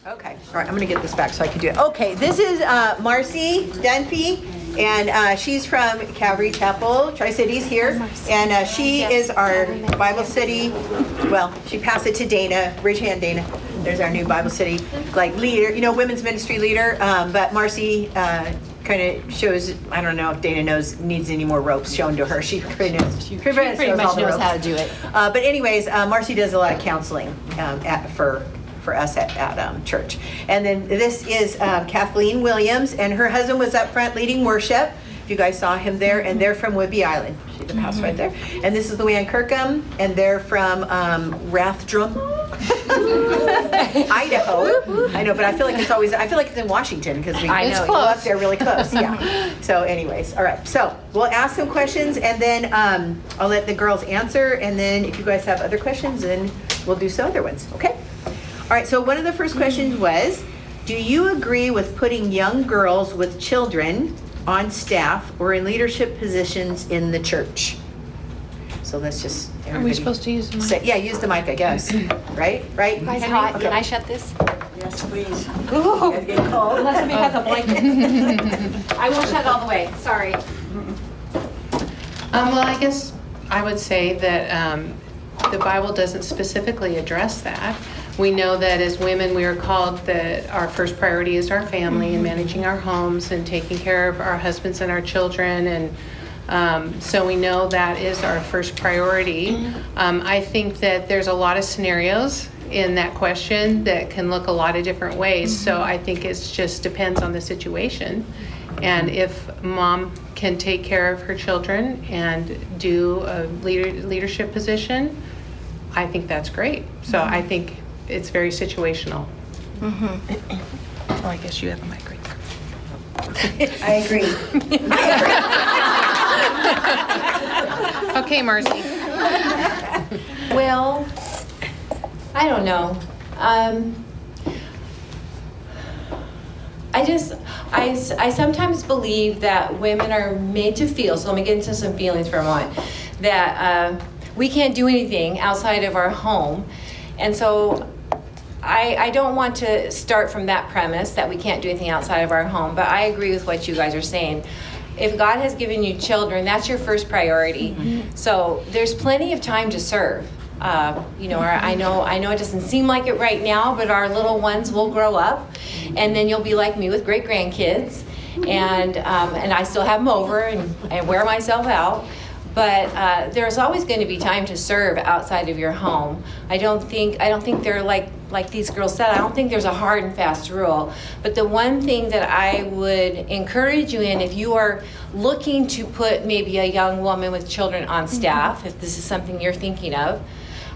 Okay, all right, I'm gonna get this back so I can do it. Okay, this is Marcy Dunphy, and she's from Calvary Chapel, Tri-Cities here, and she is our Bible study, well, she passed it to Dana, raise your hand, Dana. There's our new Bible study, like leader, women's ministry leader, but Marcy kind of shows, I don't know if Dana needs any more ropes shown to her. She pretty much knows how to do it. But anyways, Marcy does a lot of counseling for us at church. And then this is Kathleen Williams, and her husband was up front leading worship. If you guys saw him there, and they're from Whidbey Island. She's the house right there. And this is Luann Kirkham, and they're from Rathdrum, Idaho. I know, but I feel like it's in Washington because we go up there really close. Yeah. So anyways, all right. So we'll ask some questions, and then I'll let the girls answer, and then if you guys have other questions, then we'll do some other ones. Okay? All right, so one of the first questions was, do you agree with putting young girls with children on staff or in leadership positions in the church? So let's just, are we supposed to use the mic? Yeah, use the mic, I guess. Right? Guys, hot. Okay. Can I shut this? Yes, please. Ooh. It's getting cold. Unless somebody has a blanket. I won't shut it all the way. Sorry. Well, I guess I would say that the Bible doesn't specifically address that. We know that as women, we are called that our first priority is our family and managing our homes and taking care of our husbands and our children. And so we know that is our first priority. I think that there's a lot of scenarios in that question that can look a lot of different ways. So I think it just depends on the situation. And if mom can take care of her children and do a leadership position, I think that's great. So I think it's very situational. Oh, I guess you have a mic right there. I agree. Okay, Marcy. Well, I don't know. I sometimes believe that women are made to feel, so let me get into some feelings for a moment, that we can't do anything outside of our home. And so I don't want to start from that premise that we can't do anything outside of our home, but I agree with what you guys are saying. If God has given you children, that's your first priority. So there's plenty of time to serve. I know it doesn't seem like it right now, but our little ones will grow up, and then you'll be like me with great grandkids, and I still have them over and wear myself out. But there's always going to be time to serve outside of your home. I don't think they're like these girls said. I don't think there's a hard and fast rule. But the one thing that I would encourage you in, if you are looking to put maybe a young woman with children on staff, if this is something you're thinking of,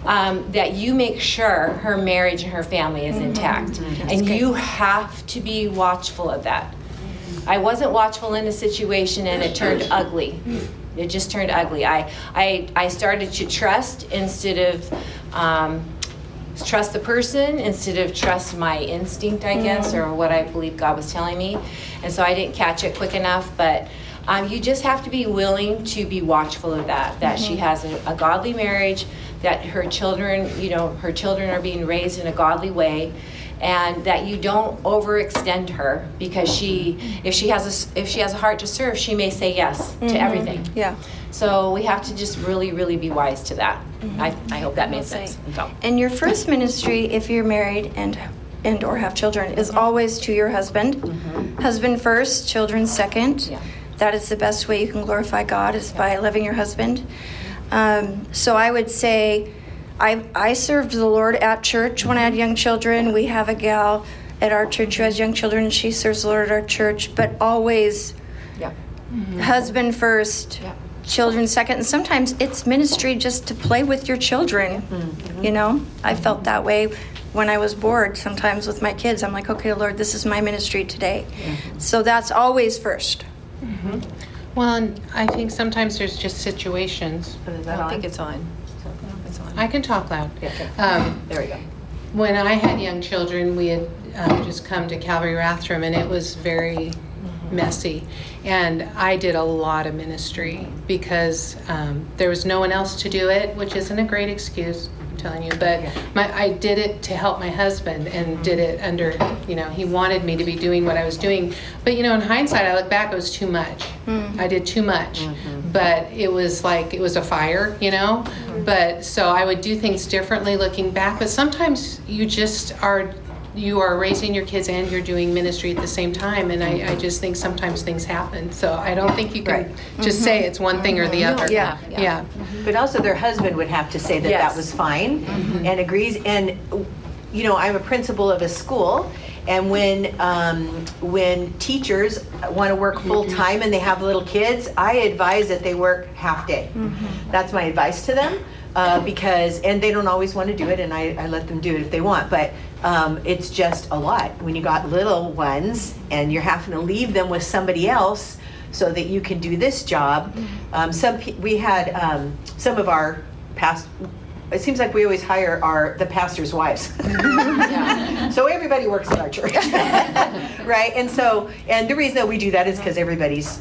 that you make sure her marriage and her family is intact. And you have to be watchful of that. I wasn't watchful in a situation and it turned ugly. It just turned ugly. I started to trust instead of trust the person instead of trust my instinct, I guess, or what I believe God was telling me. And so I didn't catch it quick enough. But you just have to be willing to be watchful of that she has a godly marriage, that her children are being raised in a godly way, and that you don't overextend her, because if she has a heart to serve, she may say yes to everything. Yeah. So we have to just really, really be wise to that. I hope that made sense. So. And your first ministry, if you're married and or have children, is always to your husband. Husband first, children second. Yeah. That is the best way you can glorify God, is by loving your husband. So I would say, I served the Lord at church when I had young children. We have a gal at our church who has young children, and she serves the Lord at our church, but always husband first, children second. And sometimes it's ministry just to play with your children. I felt that way when I was bored sometimes with my kids. I'm like, okay, Lord, this is my ministry today. So that's always first. Well, and I think sometimes there's just situations. I don't think it's on. I can talk loud. There we go. When I had young children, we had just come to Calvary Rathdrum, and it was very messy. And I did a lot of ministry because there was no one else to do it, which isn't a great excuse, telling you. But I did it to help my husband, and did it under, he wanted me to be doing what I was doing. But, in hindsight, I look back, it was too much. I did too much. But it was a fire, But so I would do things differently looking back. But sometimes you are raising your kids and you're doing ministry at the same time, and I just think sometimes things happen. So I don't think you can just say it's one thing or the other. Yeah. But also their husband would have to say that that was fine and agrees. And, I'm a principal of a school, and when teachers want to work full time and they have little kids, I advise that they work half day. That's my advice to them. Because they don't always want to do it, and I let them do it if they want, but it's just a lot when you got little ones and you're having to leave them with somebody else so that you can do this job. We had some of our past. It seems like we always hire the pastor's wives. So everybody works at our church, right? And the reason that we do that is because everybody's,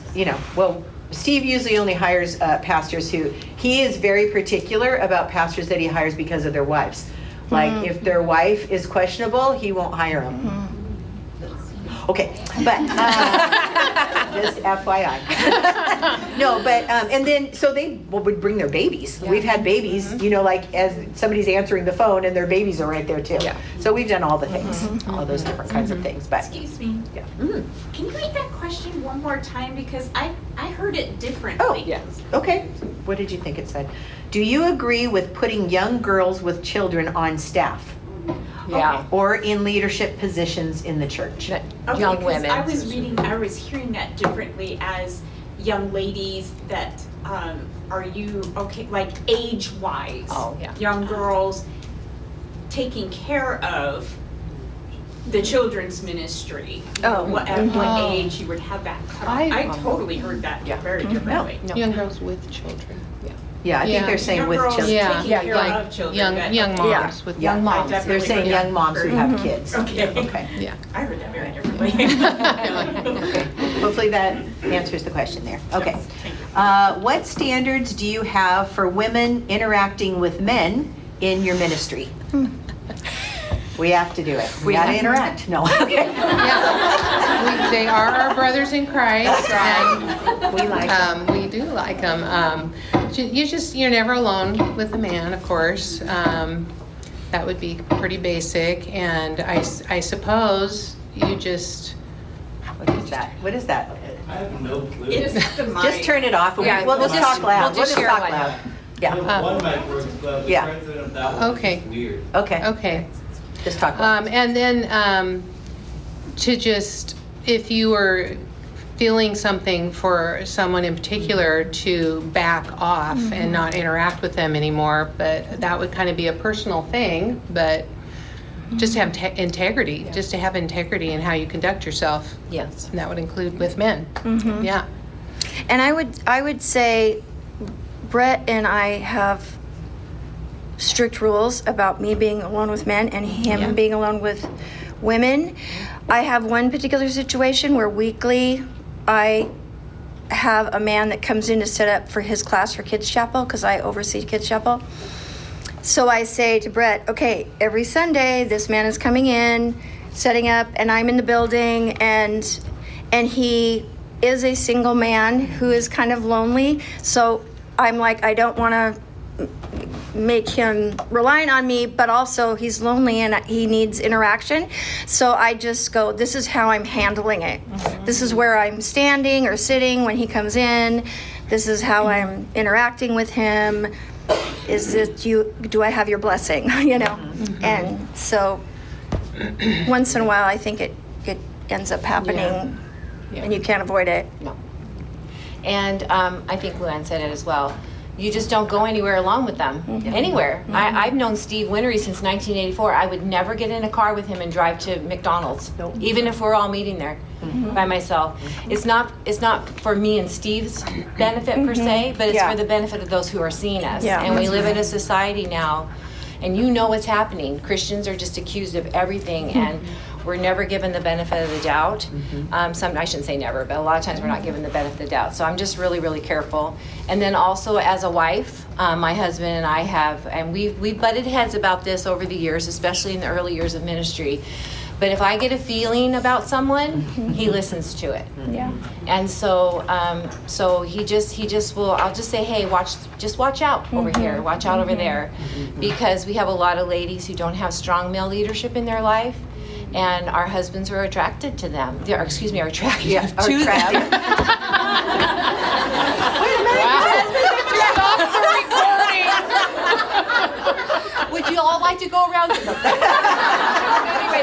Steve usually only hires pastors he is very particular about pastors that he hires because of their wives. Like if their wife is questionable, he won't hire them. Okay, but just FYI. No, but and then so they would bring their babies. We've had babies, as somebody's answering the phone and their babies are right there too. So we've done all the things, all those different kinds of things. But excuse me. Can you read that question one more time, because I heard it differently. Oh, yes. Okay. What did you think it said? Do you agree with putting young girls with children on staff? Yeah. Or in leadership positions in the church? Okay, Young women. I was hearing that differently as young ladies that, are you, okay, like age-wise? Oh, yeah. Young girls taking care of the children's ministry. Oh. At what age you would have that cut off. I totally heard that very differently. Young girls with children. Yeah, I think they're saying Young with girls children. taking care of children. Young moms with Young moms. They're saying young moms who have kids. Okay. Yeah. I heard that very differently. Hopefully that answers the question there. Okay. What standards do you have for women interacting with men in your ministry? We have to do it. We got to interact. No. Okay. Yeah. They are our brothers in Christ. We like them. We do like them. You're never alone with a man, of course. That would be pretty basic. And I suppose you just... What is that? What is that? I have no clue. It's the mic. Just turn it off. Yeah, We'll just talk loud. we'll just share talk one. loud. Yeah. One mic works, but the Yeah. president of that one Okay. is weird. Okay. Okay. Just talk loud. And then if you were feeling something for someone in particular, to back off and not interact with them anymore, but that would kind of be a personal thing, but just to have integrity, just to have integrity in how you conduct yourself. Yes. And that would include with men. Yeah. And I would say Brett and I have strict rules about me being alone with men and him being alone with women. I have one particular situation where weekly I have a man that comes in to set up for his class for Kids Chapel, because I oversee Kids Chapel. So I say to Brett, okay, every Sunday this man is coming in, setting up, and I'm in the building, and he is a single man who is kind of lonely. So I'm like, I don't want to make him relying on me, but also he's lonely and he needs interaction. So I just go, this is how I'm handling it. This is where I'm standing or sitting when he comes in. This is how I'm interacting with him. Is it do I have your blessing? And so once in a while I think it ends up happening and you can't avoid it. No. And I think Luann said it as well. You just don't go anywhere alone with them. Anywhere. I've known Steve Winnery since 1984. I would never get in a car with him and drive to McDonald's, even if we're all meeting there by myself. It's not for me and Steve's benefit per se, but it's for the benefit of those who are seeing us. And we live in a society now, and you know what's happening. Christians are just accused of everything, and We're never given the benefit of the doubt. I shouldn't say never, but a lot of times we're not given the benefit of the doubt. So I'm just really, really careful. And then also as a wife, my husband and I have, and we've butted heads about this over the years, especially in the early years of ministry. But if I get a feeling about someone, he listens to it. Yeah. And so, he just will. I'll just say, hey, watch out over here, watch out over there, because we have a lot of ladies who don't have strong male leadership in their life, and our husbands are attracted to them. Are attracted to them. Stop the recording. Would you all like to go around? Anyways,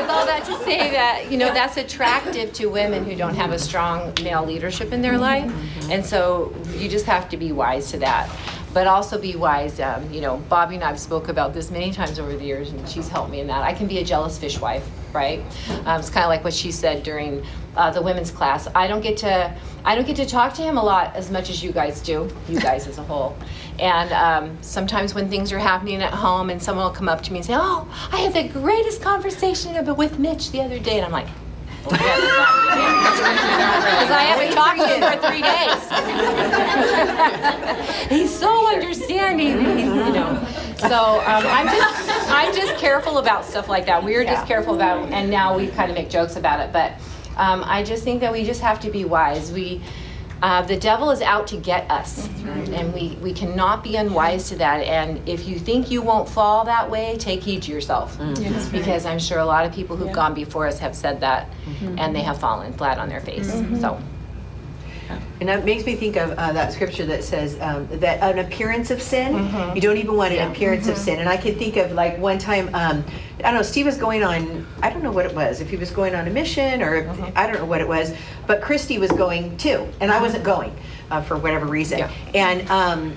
all that to say that, that's attractive to women who don't have a strong male leadership in their life. And so you just have to be wise to that. But also be wise, Bobby and I have spoke about this many times over the years, and she's helped me in that. I can be a jealous fishwife, right? It's kind of like what she said during the women's class. I don't get to talk to him a lot as much as you guys do, you guys as a whole. And sometimes when things are happening at home and someone will come up to me and say, oh, I had the greatest conversation with Mitch the other day. And I'm like, because I haven't talked to him for 3 days. He's so understanding. So I'm just careful about stuff like that. We're just careful about, and now we kind of make jokes about it. But I just think that we just have to be wise. The devil is out to get us, and we cannot be unwise to that. And if you think you won't fall that way, take heed to yourself, because I'm sure a lot of people who've gone before us have said that, and they have fallen flat on their face. So. And that makes me think of that scripture that says that an appearance of sin, you don't even want an appearance of sin. And I can think of like one time, I don't know, Steve was going on, I don't know what it was, if he was going on a mission or I don't know what it was, but Christy was going too, and I wasn't going for whatever reason. And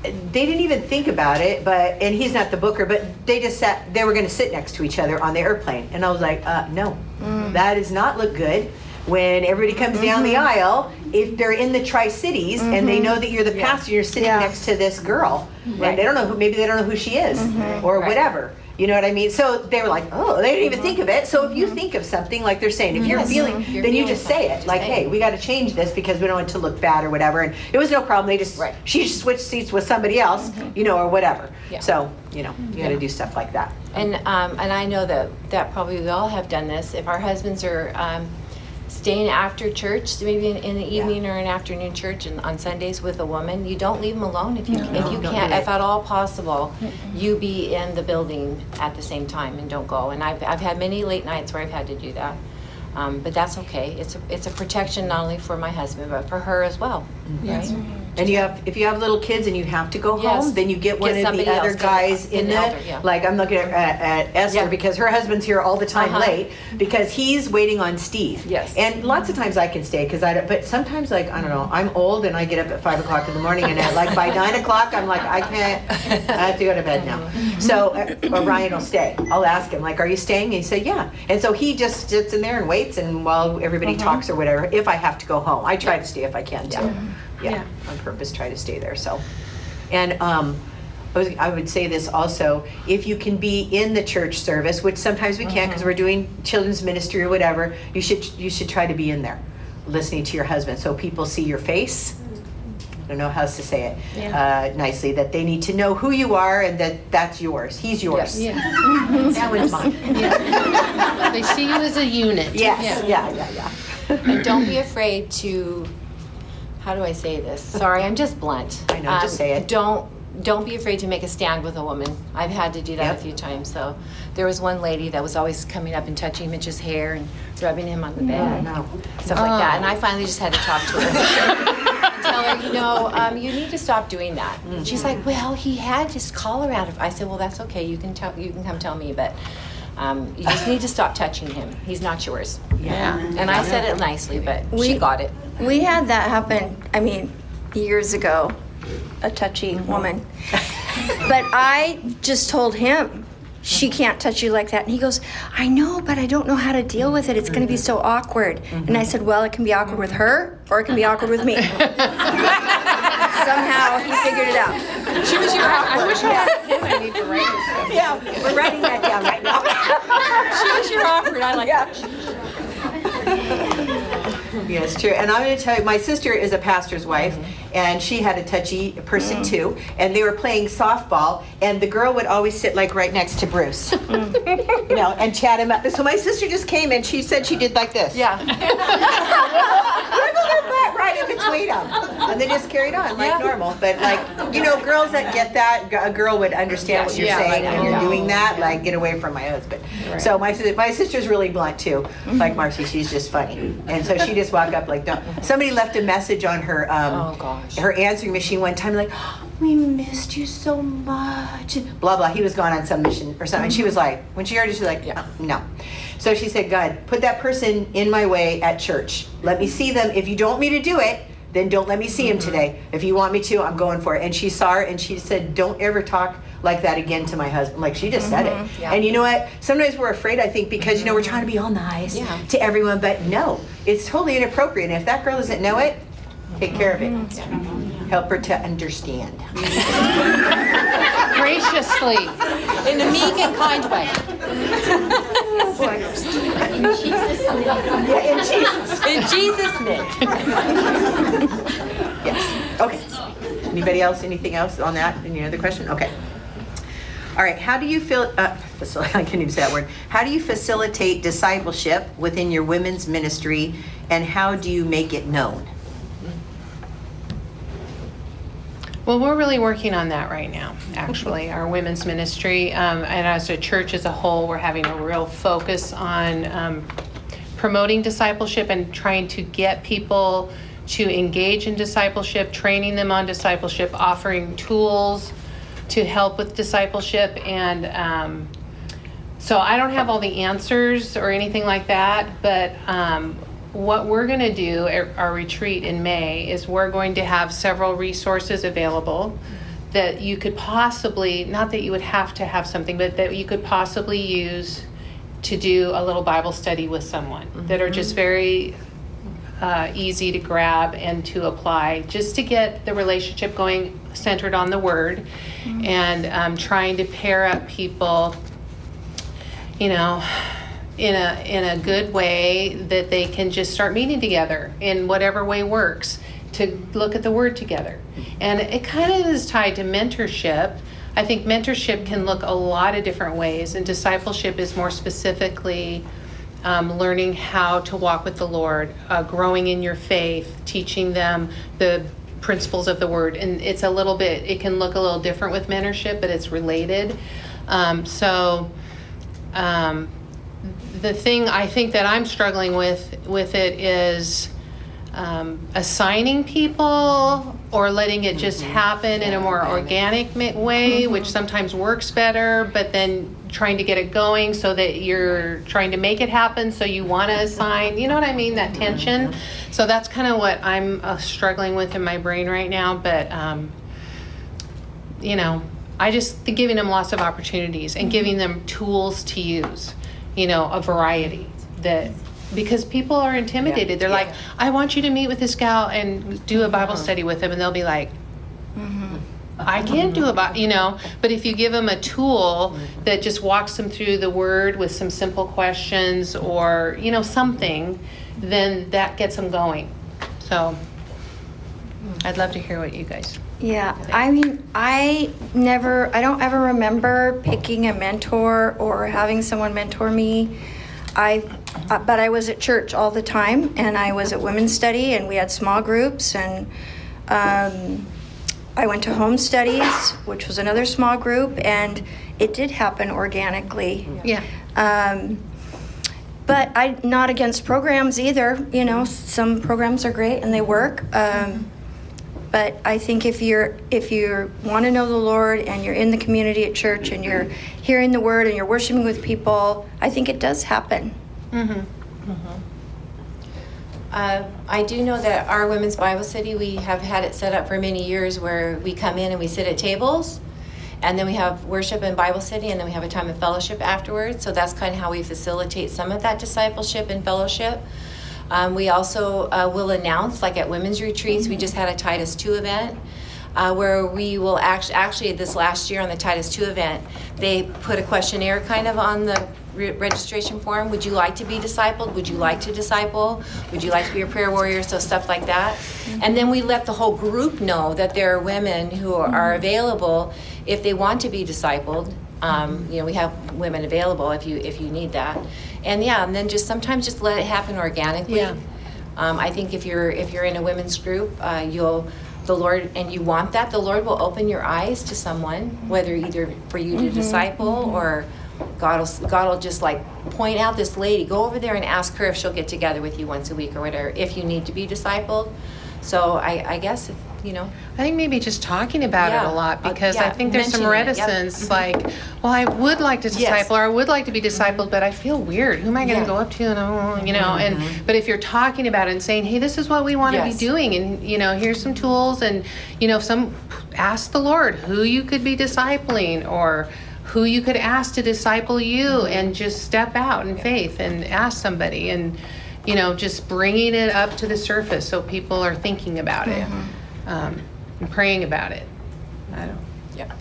they didn't even think about it, and he's not the booker, but they just they were going to sit next to each other on the airplane. And I was like, no, that does not look good. When everybody comes down the aisle, if they're in the Tri-Cities and they know that you're the pastor, you're sitting next to this girl, and they don't know maybe they don't know who she is or whatever. You know what I mean? So they were like, oh, they didn't even think of it. So if you think of something, like they're saying, if you're feeling, then you just say it. Like, hey, we got to change this because we don't want it to look bad or whatever. And it was no problem. They just, she just switched seats with somebody else, or whatever. So, you got to do stuff like that. And I know that probably we all have done this. If our husbands are staying after church, maybe in the evening or an afternoon church and on Sundays with a woman, you don't leave them alone if you can't, if at all possible, you be in the building at the same time and don't go. And I've had many late nights where I've had to do that. But that's okay. It's a protection not only for my husband but for her as well. Right? And if you have little kids and you have to go home, then you get one of the other guys in the, like I'm looking at Esther because her husband's here all the time late because he's waiting on Steve. Yes. And lots of times I can stay but sometimes I don't know, I'm old and I get up at 5 o'clock in the morning and by 9 o'clock I'm like, I have to go to bed now. So Ryan will stay. I'll ask him like, are you staying? And he said, yeah. And so he just sits in there and waits and while everybody talks or whatever, if I have to go home. I try to stay if I can too. On purpose try to stay there. So, and I would say this also, if you can be in the church service, which sometimes we can't because we're doing children's ministry or whatever, you should try to be in there listening to your husband so people see your face. I don't know how else to say it nicely, that they need to know who you are and that's yours. He's yours. That one's mine. They see you as a unit. Yes. Yeah. And don't be afraid to, how do I say this? Sorry, I'm just blunt. I know, just say it. Don't be afraid to make a stand with a woman. I've had to do that a few times. So there was one lady that was always coming up and touching Mitch's hair and rubbing him on the back, stuff like that. And I finally just had to talk to her and tell her, you need to stop doing that. She's like, well, he had his collar out of. I said, well, that's okay. You can come tell me, but you just need to stop touching him. He's not yours. And I said it nicely, but she got it. We had that happen, years ago, a touchy woman. But I just told him, she can't touch you like that. And he goes, I know, but I don't know how to deal with it. It's going to be so awkward. And I said, well, it can be awkward with her or it can be awkward with me. Somehow he figured it out. She was your awkward. I wish I had him. I need to write this down. Yeah, we're writing that down right now. Choose your awkward. I like that. Yeah, it's true. And I'm going to tell you, my sister is a pastor's wife, and she had a touchy person too. And they were playing softball, and the girl would always sit like right next to Bruce, you know, and chat him up. So my sister just came, and she said she did like this. Yeah. Wiggled her butt right in between them, and they just carried on like normal. But like, you know, girls that get that, a girl would understand what you're saying when you're doing that. Like, get away from my husband. So my sister's really blunt too. Like Marcy, she's just funny, and so she just walk up like, don't. Somebody left a message on her her answering machine one time, like, oh, we missed you so much, blah blah. He was gone on some mission or something. She was like, when she heard it, she's like, no. So she said, God, put that person in my way at church. Let me see them. If you don't want me to do it, then don't let me see him today. If you want me to, I'm going for it. And she saw her, and she said, don't ever talk like that again to my husband. Like, she just said it. Yeah. And you know what? Sometimes we're afraid, I think, because, you know, we're trying to be all nice to everyone. But no, it's totally inappropriate. And if that girl doesn't know it, take care of it. Help her to understand. Graciously. In a meek and kind way. Yeah, in Jesus. In Jesus' name. Yes. Okay. Anybody else? Anything else on that? Any other question? Okay. All right. How do you feel? I can't even say that word. How do you facilitate discipleship within your women's ministry, and how do you make it known? Well, we're really working on that right now, actually, our women's ministry. And as a church as a whole, we're having a real focus on promoting discipleship and trying to get people to engage in discipleship, training them on discipleship, offering tools to help with discipleship. And so I don't have all the answers or anything like that, but what we're going to do at our retreat in May is we're going to have several resources available that you could possibly, not that you would have to have something, but that you could possibly use to do a little Bible study with someone that are just very easy to grab and to apply, just to get the relationship going, centered on the Word, and trying to pair up people, you know, in a good way that they can just start meeting together in whatever way works, to look at the Word together. And it kind of is tied to mentorship. I think mentorship can look a lot of different ways, and discipleship is more specifically learning how to walk with the Lord, growing in your faith, teaching them the principles of the Word. And it's a little bit, it can look a little different with mentorship, but it's related. The thing I think that I'm struggling with it is assigning people or letting it just happen in a more organic way, which sometimes works better, but then trying to get it going so that you're trying to make it happen, so you want to assign, you know what I mean, that tension. So that's kind of what I'm struggling with in my brain right now, but you know, I just think giving them lots of opportunities and giving them tools to use, you know, a variety, that because people are intimidated. They're like, I want you to meet with this gal and do a Bible study with them, and they'll be like, I can't do about, you know. But if you give them a tool that just walks them through the Word with some simple questions or, you know, something, then that gets them going. So I'd love to hear what you guys. Yeah, I mean, I don't ever remember picking a mentor or having someone mentor me. But I was at church all the time, and I was at women's study, and we had small groups, and I went to home studies, which was another small group, and it did happen organically. Yeah. But I'm not against programs either. You know, some programs are great and they work. But I think if you want to know the Lord and you're in the community at church and you're hearing the Word and you're worshiping with people, I think it does happen. I do know that our Women's Bible Study, we have had it set up for many years where we come in and we sit at tables, and then we have worship and Bible study, and then we have a time of fellowship afterwards. So that's kind of how we facilitate some of that discipleship and fellowship. We also will announce, like at women's retreats, we just had a Titus 2 event. where we will actually this last year on the Titus II event, they put a questionnaire kind of on the registration form. Would you like to be discipled? Would you like to disciple? Would you like to be a prayer warrior? So stuff like that. And then we let the whole group know that there are women who are available if they want to be discipled. We have women available if you need that. And then just sometimes just let it happen organically. Yeah. I think if you're in a women's group, the Lord, and you want that, the Lord will open your eyes to someone, whether either for you to disciple or God will just like point out this lady, go over there and ask her if she'll get together with you once a week or whatever, if you need to be discipled. So I guess, I think maybe just talking about it a lot, because I think there's some mentioning it, yep. reticence, like, well, I would like to disciple, or I would like to be discipled, but I feel weird. Who am I going to go up to? And but if you're talking about it and saying, hey, this is what we want to be doing, and here's some tools, and ask the Lord who you could be discipling, or who you could ask to disciple you, and just step out in faith and ask somebody, and just bringing it up to the surface so people are thinking about it. And praying about it.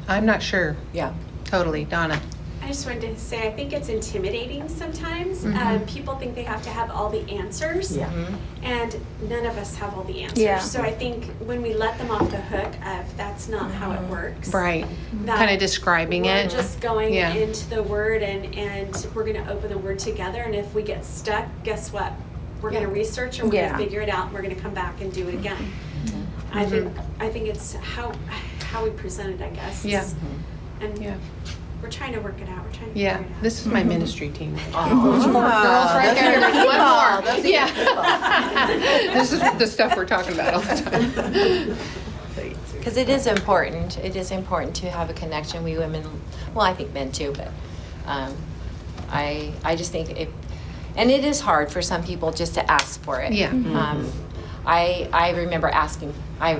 I'm not sure. Yeah. Totally. Donna. I just wanted to say, I think it's intimidating sometimes. People think they have to have all the answers, and none of us have all the answers. Yeah. So I think when we let them off the hook of that's not how it works. Right. that Kind of describing we're it. just going Yeah. into the Word, and we're going to open the Word together. And if we get stuck, guess what? We're going to research, and we're going to figure it out, and we're going to come back and do it again. I think it's how we present it, I guess. Yeah. And we're trying to work it out. We're trying to figure Yeah. it out. This is my ministry team. Oh, Those 4 girls right those there. are There's one more. Those are Yeah. This is the stuff we're talking about all the time. Because it is important. It is important to have a connection. We women, well, I think men too, but I just think and it is hard for some people just to ask for it. Yeah. I remember asking. I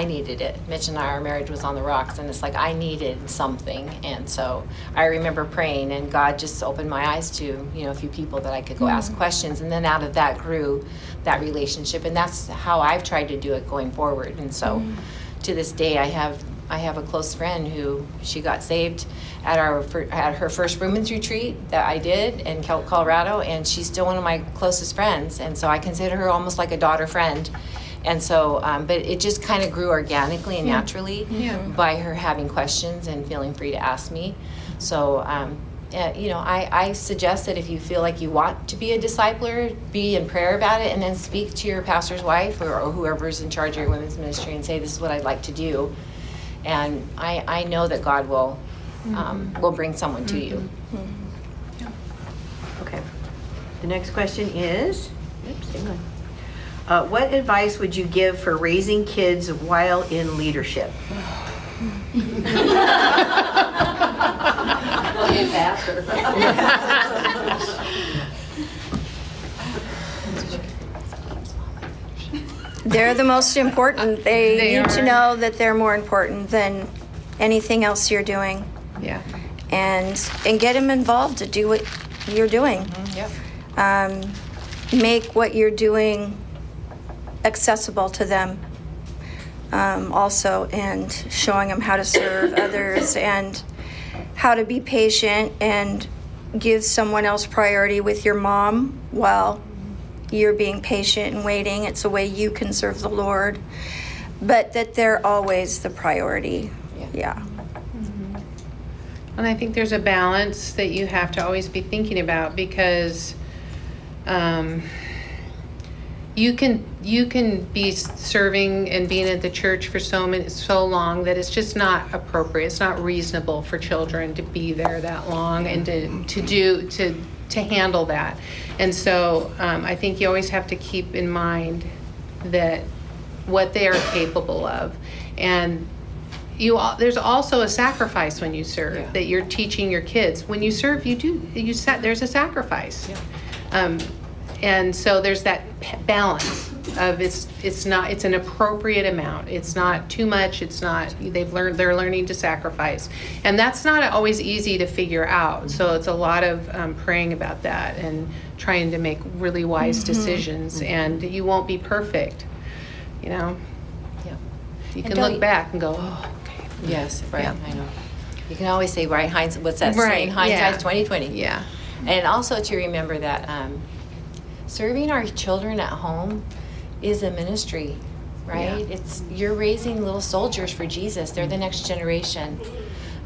needed it. Mitch and our marriage was on the rocks, and it's like I needed something. And so I remember praying, and God just opened my eyes to a few people that I could go ask questions, and then out of that grew that relationship, and that's how I've tried to do it going forward. And so to this day, I have a close friend who she got saved at her first women's retreat that I did in Colorado, and she's still one of my closest friends, and so I consider her almost like a daughter friend. And so, but it just kind of grew organically and naturally by her having questions and feeling free to ask me. So, I suggest that if you feel like you want to be a discipler, be in prayer about it, and then speak to your pastor's wife or whoever's in charge of your women's ministry and say, this is what I'd like to do. And I know that God will bring someone to you. Okay. The next question is, hang on. What advice would you give for raising kids while in leadership? They're the most important. They They need to are. know that they're more important than anything else you're doing. Yeah. And get them involved to do what you're doing. Make what you're doing accessible to them also, and showing them how to serve others and how to be patient and give someone else priority with your mom while you're being patient and waiting. It's a way you can serve the Lord, but that they're always the priority. Yeah. And I think there's a balance that you have to always be thinking about, because you can be serving and being at the church for so long that it's just not appropriate. It's not reasonable for children to be there that long and to handle that. And so I think you always have to keep in mind that what they are capable of. And there's also a sacrifice when you serve, that you're teaching your kids. When you serve, there's a sacrifice. And so there's that balance of it's an appropriate amount. It's not too much. It's not, they're learning to sacrifice. And that's not always easy to figure out. So it's a lot of praying about that and trying to make really wise decisions. And you won't be perfect, Yeah. You And can don't look back and go, oh, okay. Yes, right, Yeah. I know. You can always say, right, what's that Right, saying? Hindsight's yeah. 20/20. Yeah. And also to remember that serving our children at home is a ministry, right? Yeah. You're raising little soldiers for Jesus. They're the next generation.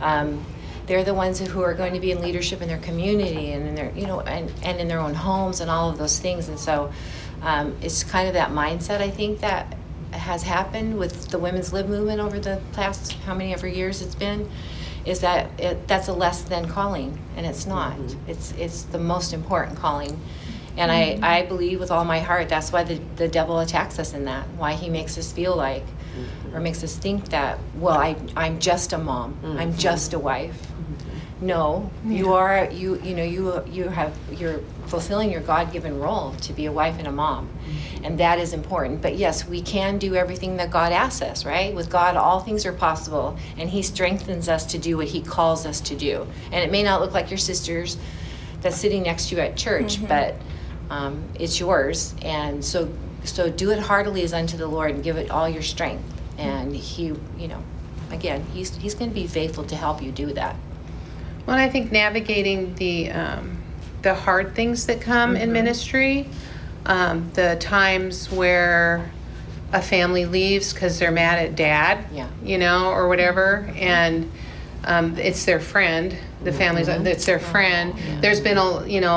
They're the ones who are going to be in leadership in their community and in their, and in their own homes and all of those things. And so it's kind of that mindset, I think, that has happened with the women's lib movement over the past how many ever years it's been, is that that's a less than calling, and it's not. It's the most important calling. And I believe with all my heart that's why the devil attacks us in that, why he makes us feel like, or makes us think that, well, I'm just a mom, I'm just a wife. No, you are, you're fulfilling your God-given role to be a wife and a mom, and that is important. But yes, we can do everything that God asks us, right? With God, all things are possible, and he strengthens us to do what he calls us to do. And it may not look like your sisters that's sitting next to you at church, but it's yours. And so do it heartily as unto the Lord and give it all your strength. And he, again, he's going to be faithful to help you do that. Well, I think navigating the hard things that come in ministry, the times where a family leaves because they're mad at dad, or whatever, and it's their friend. The family's it's their friend. Yeah. There's been a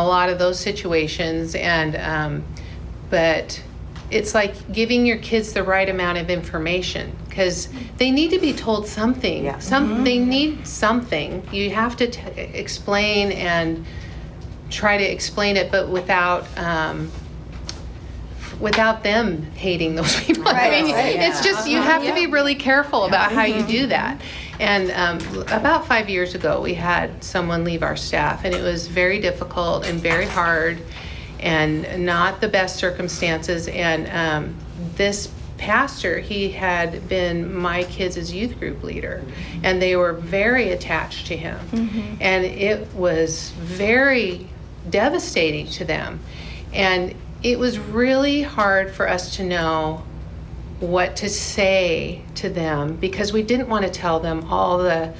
lot of those situations, and but it's like giving your kids the right amount of information, because they need to be told something. Yeah. They need something. You have to explain and try to explain it, but without them hating those people. Right, I mean, right, yeah. it's just you have to be really careful about how you do that. And about 5 years ago, we had someone leave our staff, and it was very difficult and very hard, and not the best circumstances. And this pastor, he had been my kids' youth group leader, and they were very attached to him. And it was very devastating to them. And it was really hard for us to know what to say to them, because we didn't want to tell them all the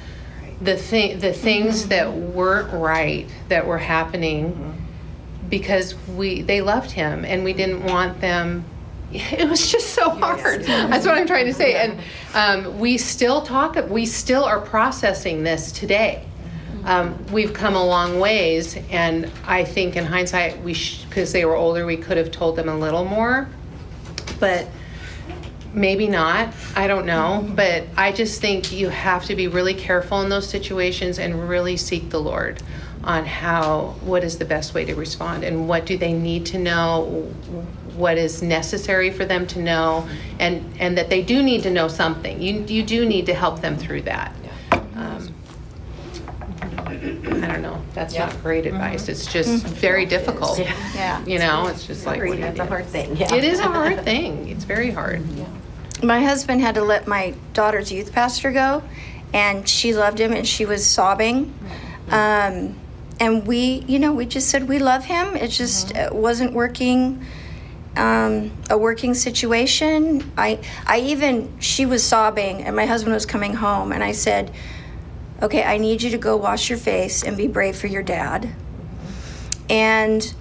things that weren't right that were happening, because they loved him, and we didn't want them. It was just so hard. That's what I'm trying to say. And we still are processing this today. We've come a long ways, and I think in hindsight, because they were older, we could have told them a little more, but maybe not. I don't know. But I just think you have to be really careful in those situations and really seek the Lord on what is the best way to respond, and what do they need to know, what is necessary for them to know, and that they do need to know something. You do need to help them through that. I don't know. That's not great advice. It's just very difficult. Yeah. It's just like, what do you That's do? a hard thing. It is a hard thing. It's very hard. My husband had to let my daughter's youth pastor go, and she loved him, and she was sobbing. And we just said we love him. It just wasn't working, a working situation. She was sobbing, and my husband was coming home, and I said, okay, I need you to go wash your face and be brave for your dad. And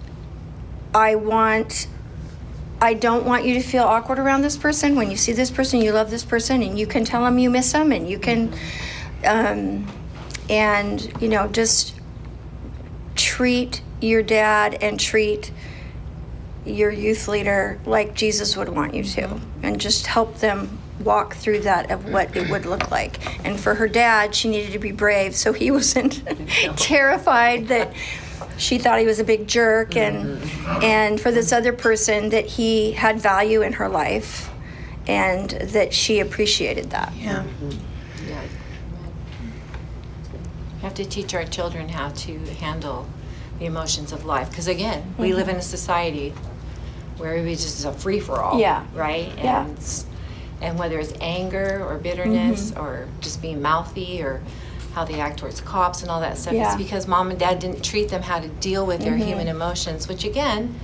I don't want you to feel awkward around this person. When you see this person, you love this person, and you can tell him you miss him, and you can, just treat your dad and treat your youth leader like Jesus would want you to, and just help them walk through that of what it would look like. And for her dad, she needed to be brave, so he wasn't terrified that she thought he was a big jerk, and for this other person, that he had value in her life, and that she appreciated that. Yeah. Yeah. We have to teach our children how to handle the emotions of life, because again, we live in a society where everybody's just a free-for-all. Yeah. Right? Yeah. And whether it's anger or bitterness or just being mouthy, or how they act towards cops and all that stuff, Yeah. it's because mom and dad didn't treat them how to deal with their human emotions, which again,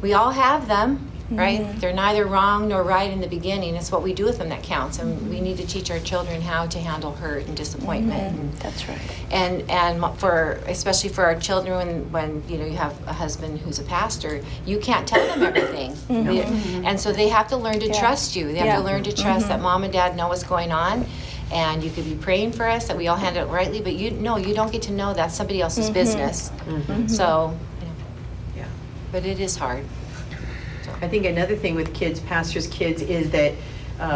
we all have them. right? They're neither wrong nor right in the beginning. It's what we do with them that counts. And we need to teach our children how to handle hurt and disappointment. And, That's right. and for especially for our children, when you know you have a husband who's a pastor, you can't tell them everything. And so they have to learn to trust you. They have to learn to trust that mom and dad know what's going on. And you could be praying for us that we all handle it rightly, but you don't get to know that's somebody else's business. So, but it is hard. I think another thing with kids, pastors' kids, is that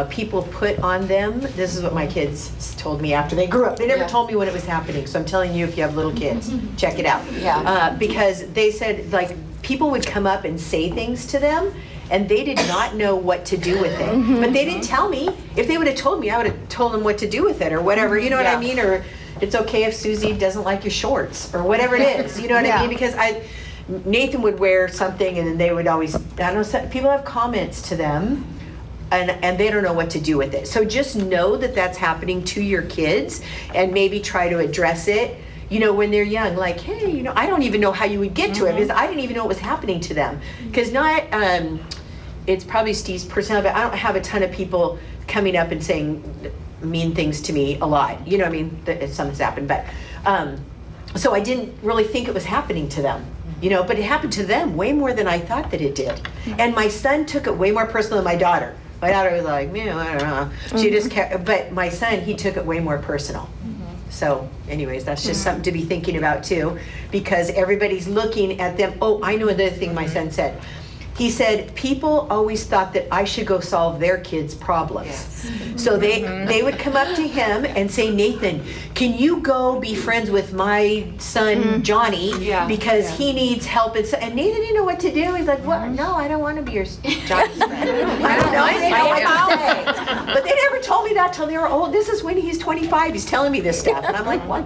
people put on them, this is what my kids told me after they grew up. They never told me when it was happening, so I'm telling you, if you have little kids, check it out. Because they said, like, people would come up and say things to them, and they did not know what to do with it. But they didn't tell me. If they would have told me, I would have told them what to do with it, or whatever, you know what I mean? Or it's okay if Susie doesn't like your shorts, or whatever it is, you know what I mean? Because Nathan would wear something, and then they would always, I don't know, people have comments to them, and they don't know what to do with it. So just know that that's happening to your kids, and maybe try to address it, you know, when they're young. Like, hey, you know, I don't even know how you would get to it, because I didn't even know what was happening to them. Because it's probably Steve's personality, but I don't have a ton of people coming up and saying mean things to me a lot. You know what I mean? Something's happened, but so I didn't really think it was happening to them. You know, but it happened to them way more than I thought that it did. And my son took it way more personal than my daughter. My daughter was like, man, I don't know. She just kept, but my son, he took it way more personal. So anyways, that's just something to be thinking about too, because everybody's looking at them. Oh, I know another thing my son said. He said, people always thought that I should go solve their kids' problems. So they would come up to him and say, Nathan, can you go be friends with my son, Johnny, because he needs help. And Nathan didn't know what to do. He's like, what? No, I don't want to be your Johnny's friend. I don't know. I didn't know what to say. But they never told me that till they were old. This is when he's 25. He's telling me this stuff. And I'm like, what?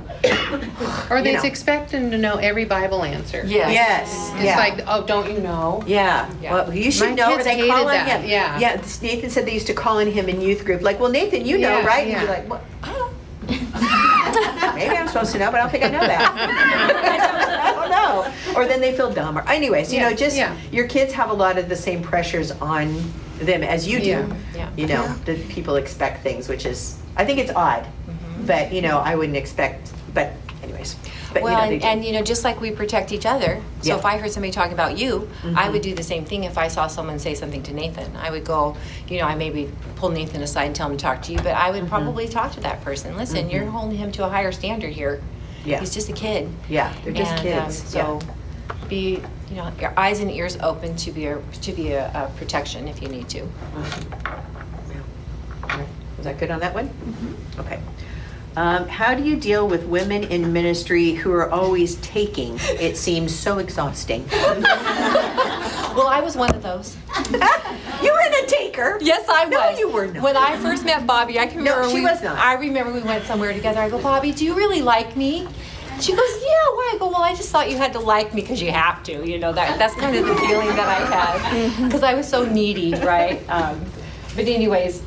Or they expect them to know every Bible answer. Yes. It's like, oh, don't you know? Yeah. Well, you should My know. Or kids they hated call on that, him. yeah. Yeah. Nathan said they used to call on him in youth group. Like, well, Nathan, you know, Yeah, right? yeah. And you're like, what? I don't. Maybe I'm supposed to know, but I don't think I know that. I don't know. Or then they feel dumb. Or anyways, you know, just your kids have a lot of the same pressures on them as you do. You know, that people expect things, which is, I think it's odd. But you know, I wouldn't expect. But anyways. But, well, you know, they do. and you know, just like we protect each other. So Yeah. if I heard somebody talking about you, I would do the same thing if I saw someone say something to Nathan. I would go, you know, I maybe pull Nathan aside and tell him to talk to you, but I would probably talk to that person. Listen, you're holding him to a higher standard here. Yeah. He's just a kid. Yeah, they're just kids. So be, you know, your eyes and ears open to be a protection if you need to. Was that good on that one? Okay. How do you deal with women in ministry who are always taking? It seems so exhausting. Well, I was one of those. You were a taker. Yes, I was. No, you were not. When I first met Bobby, I can remember. No, she was not. I remember we went somewhere together. I go, Bobby, do you really like me? She goes, yeah, why? I go, well, I just thought you had to like me because you have to. You know, that's kind of the feeling that I had because I was so needy, right? But anyways,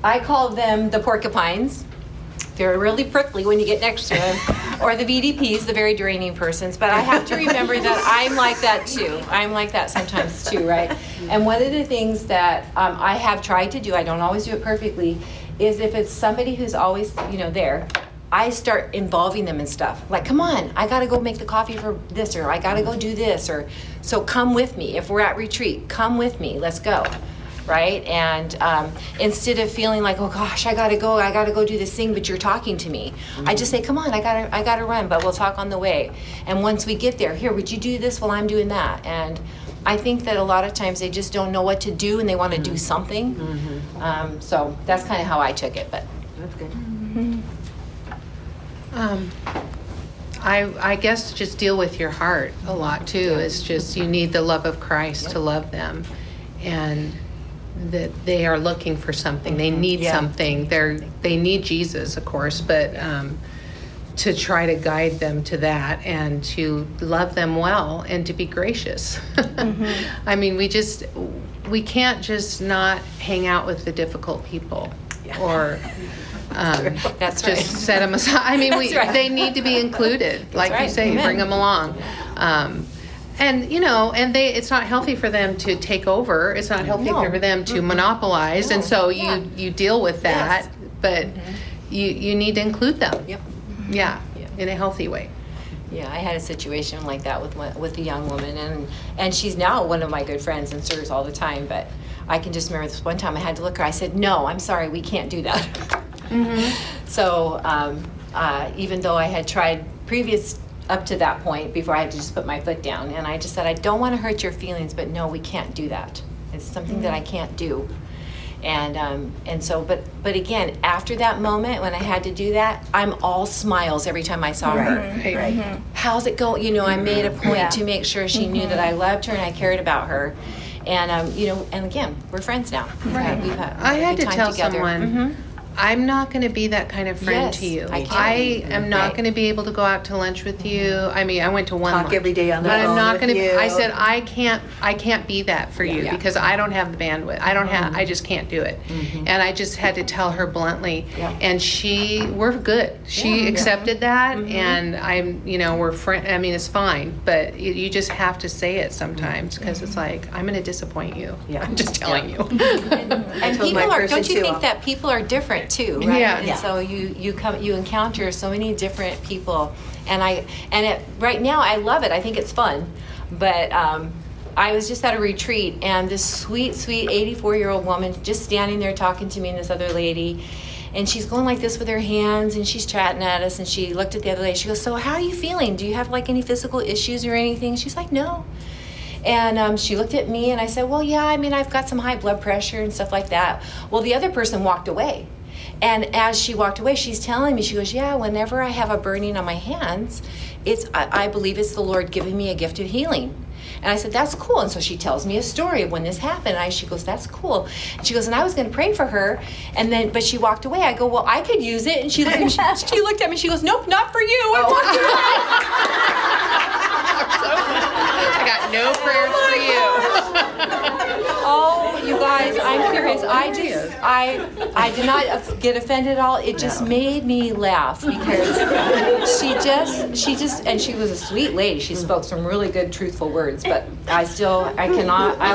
I called them the porcupines. They're really prickly when you get next to them. Or the VDPs, the very draining persons. But I have to remember that I'm like that too. I'm like that sometimes too, right? And one of the things that I have tried to do, I don't always do it perfectly, is if it's somebody who's always, you know, there, I start involving them in stuff. Like, come on, I gotta go make the coffee for this, or I gotta go do this, or so come with me. If we're at retreat, come with me, let's go. Right? And instead of feeling like, oh gosh, I gotta go do this thing, but you're talking to me. I just say, come on, I gotta run, but we'll talk on the way. And once we get there, here, would you do this while I'm doing that? And I think that a lot of times they just don't know what to do and they want to do something. So that's kind of how I took it. But That's good. I guess just deal with your heart a lot too. It's just you need the love of Christ to love them, and that they are looking for something. They need something. They need Jesus, of course, but to try to guide them to that and to love them well and to be gracious. I mean, we can't just not hang out with the difficult people or that's just right. set them aside. I mean, That's right. they need to be included. Like you right. say, Amen. bring them along. And, and it's not healthy for them to take over. It's not healthy No. for them to monopolize. And No. so Yeah. you deal with that, Yes. but you need to include them. Yep. Yeah, Yeah. in a healthy way. Yeah, I had a situation like that with a young woman, and she's now one of my good friends and serves all the time. But I can just remember this one time I had to look her. I said, "No, I'm sorry, we can't do that." So even though I had tried previous up to that point before I had to just put my foot down, and I just said, "I don't want to hurt your feelings, but no, we can't do that. It's something that I can't do." And so, but again, after that moment when I had to do that, I'm all smiles every time I saw her. Right. How's it going? I made a point Yeah. to make sure she knew that I loved her and I cared about her. And and again, we're friends now. Right. We've had I a had good to time tell together. someone, I'm not going to be that kind of friend Yes, to you. I can't. I am not Right. going to be able to go out to lunch with you. I mean, I went to one Talk lunch, every day on the but I'm phone not with going to. you. I said I can't be that for you Yeah. because I don't have the bandwidth. I just can't do it. And I just had to tell her bluntly. Yeah. And we're good. She accepted that, and we're friends. I mean, it's fine, but you just have to say it sometimes because it's like I'm going to disappoint you. Yeah. I'm just telling you. And told my people are, person don't you too, think that people are different too, right? Yeah. And so you encounter so many different people, and right now I love it. I think it's fun, but I was just at a retreat, and this sweet 84-year-old woman just standing there talking to me and this other lady, and she's going like this with her hands, and she's chatting at us, and she looked at the other lady. She goes, "So how are you feeling? Do you have like any physical issues or anything?" She's like, "No." And she looked at me, and I said, "Well, yeah, I mean, I've got some high blood pressure and stuff like that." Well, the other person walked away. And as she walked away, she's telling me, she goes, "Yeah, whenever I have a burning on my hands, I believe it's the Lord giving me a gift of healing." And I said, "That's cool." And so she tells me a story of when this happened. And she goes, "That's cool." And she goes, "And I was going to pray for her." But she walked away. I go, "Well, I could use it." And she looked at me, she goes, "Nope, not for you." I got no prayers for you. Oh, you guys, I'm serious. I did not get offended at all. It just made me laugh because she just, and she was a sweet lady. She spoke some really good, truthful words, but I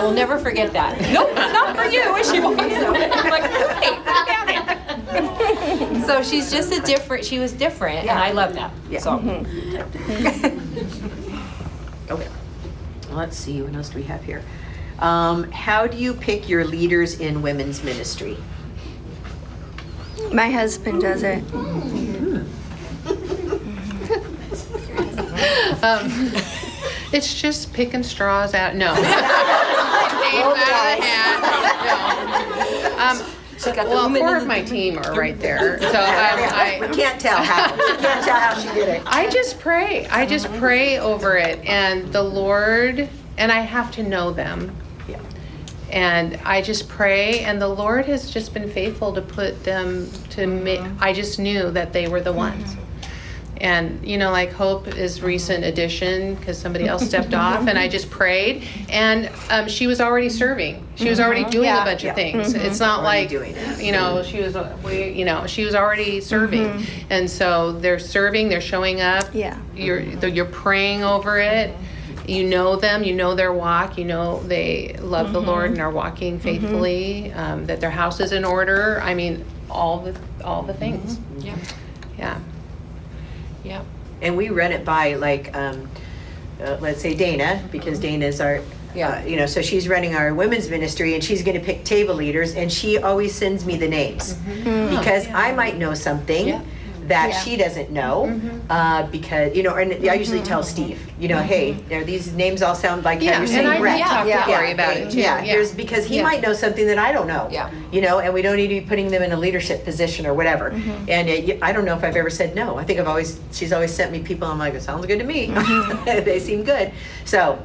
will never forget that. "Nope, it's not for you." And she walks away. I'm like, "Hey, damn it." So she was different, and I love that. Yeah. So. Okay. Let's see, what else do we have here? How do you pick your leaders in women's ministry? My husband does it. It's just picking straws out. No. Names out of the hat. No. Well, 4 of my team are right there. So We can't tell how. We can't tell how she did it. I just pray. I just pray over it, and the Lord, and I have to know them. Yeah. And I just pray, and the Lord has just been faithful to put them to me. I just knew that they were the ones. And, like Hope is recent addition because somebody else stepped off, and I just prayed. And she was already serving. She was already doing a bunch of things. It's not Already like, doing it. she was already serving. And so they're serving, they're showing up. Yeah. You're praying over it. You know them, you know their walk, you know they love the Lord and are walking faithfully, that their house is in order. I mean, all the things. Yeah. Yeah. Yeah. And we run it by let's say Dana, because Dana's our, so she's running our women's ministry, and she's going to pick table leaders, and she always sends me the names because I might know something that she doesn't know, because, and I usually tell Steve, hey, these names all sound like how you're saying and I Brett. talk to Corey about it too. There's because he might know something that I don't know. Yeah. And we don't need to be putting them in a leadership position or whatever. And I don't know if I've ever said no. I think she's always sent me people. I'm like, it sounds good to me. They seem good. So,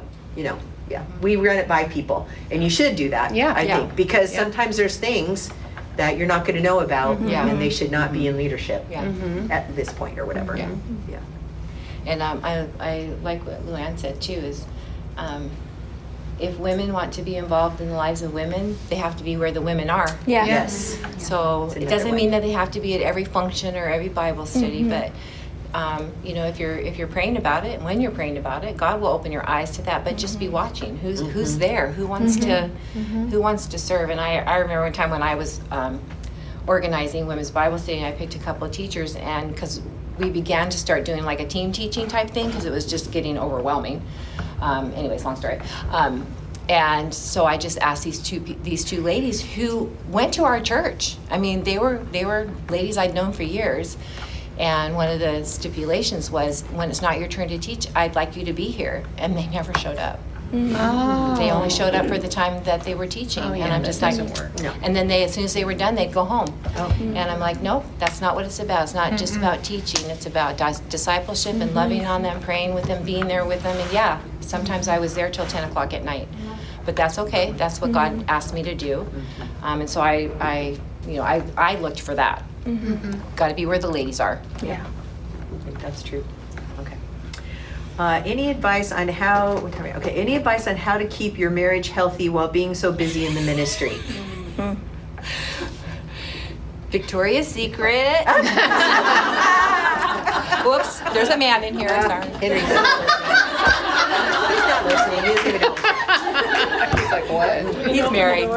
we run it by people, and you should do that. I think because sometimes there's things that you're not going to know about, and they should not be in leadership at this point or whatever. Yeah. Yeah. And I like what Luann said too, is if women want to be involved in the lives of women, they have to be where the women are. Yeah. Yes. So That's it another doesn't way. mean that they have to be at every function or every Bible study, but you know, if you're praying about it, and when you're praying about it, God will open your eyes to that. But just be watching. Who's there? Who wants to serve? And I remember one time when I was organizing women's Bible study, and I picked a couple of teachers, and because we began to start doing like a team teaching type thing, because it was just getting overwhelming. Anyways, long story. And so I just asked these two ladies who went to our church. I mean, they were ladies I'd known for years. And one of the stipulations was, when it's not your turn to teach, I'd like you to be here. And they never showed up. Oh. They only showed up for the time that they were teaching. Oh, yeah, and I'm that just like, doesn't work. No. and then as soon as they were done, they'd go home. Oh. And I'm like, nope, that's not what it's about. It's not just about teaching. It's about discipleship and loving on them, praying with them, being there with them. And yeah, sometimes I was there till 10 o'clock at night. But that's okay. That's what God asked me to do. And so I looked for that. Got to be where the ladies are. Yeah, I think that's true. Okay. Any advice on how? Okay. Any advice on how to keep your marriage healthy while being so busy in the ministry? Victoria's Secret. Whoops, there's a man in here. Sorry. Henry's not listening. He doesn't even know. He's like, what? He's married.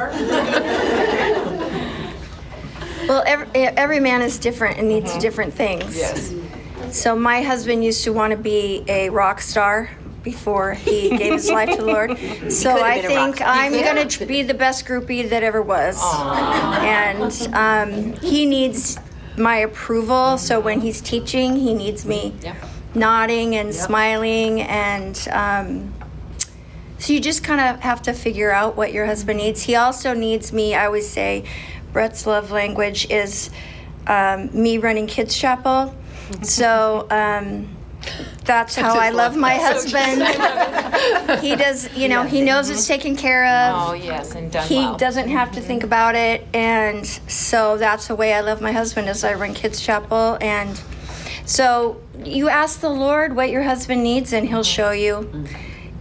Well, every man is different and needs different things. Yes. So my husband used to want to be a rock star before he gave his life to the Lord. So could've I been a rock think star. I'm going to be the best groupie that ever was. And he needs my approval. So when he's teaching, he needs me nodding and smiling. And so you just kind of have to figure out what your husband needs. He also needs me. I always say Brett's love language is me running kids chapel. So that's how I love my husband. He does, he knows it's taken care of. Oh, yes, and done He well. doesn't have to think about it. And so that's the way I love my husband, is I run kids chapel. And so you ask the Lord what your husband needs, and he'll show you